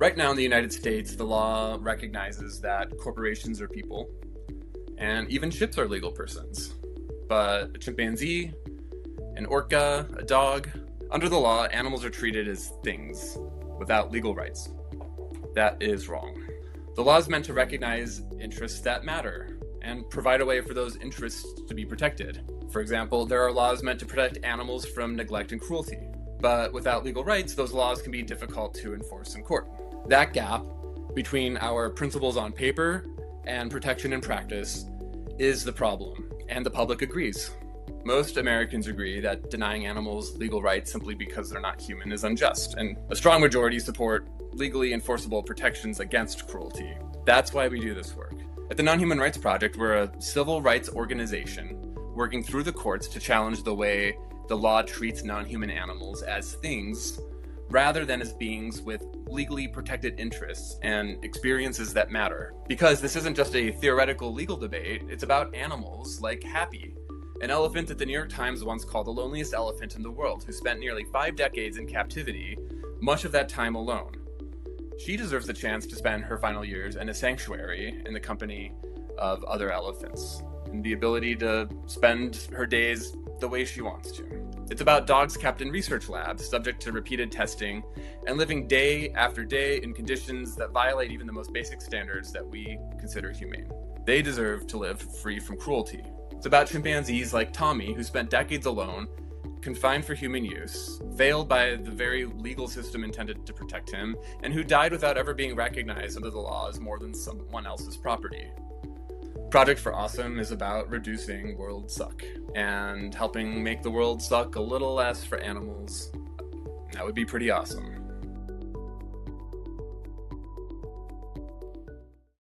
Right now in the United States, the law recognizes that corporations are people, and even ships are legal persons. But a chimpanzee, an orca, a dog, under the law, animals are treated as things without legal rights. That is wrong. The law is meant to recognize interests that matter and provide a way for those interests to be protected. For example, there are laws meant to protect animals from neglect and cruelty. But without legal rights, those laws can be difficult to enforce in court. That gap between our principles on paper and protection in practice is the problem, and the public agrees. Most Americans agree that denying animals legal rights simply because they're not human is unjust, and a strong majority support legally enforceable protections against cruelty. That's why we do this work. At the Nonhuman Rights Project, we're a civil rights organization working through the courts to challenge the way the law treats non-human animals as things rather than as beings with legally protected interests and experiences that matter. Because this isn't just a theoretical legal debate, it's about animals like Happy, an elephant that the New York Times once called the loneliest elephant in the world, who spent nearly 5 decades in captivity, much of that time alone. She deserves the chance to spend her final years in a sanctuary in the company of other elephants, and the ability to spend her days the way she wants to. It's about dogs kept in research labs, subject to repeated testing, and living day after day in conditions that violate even the most basic standards that we consider humane. They deserve to live free from cruelty. It's about chimpanzees like Tommy, who spent decades alone, confined for human use, failed by the very legal system intended to protect him, and who died without ever being recognized under the law as more than someone else's property. Project for Awesome is about reducing world suck and helping make the world suck a little less for animals. That would be pretty awesome.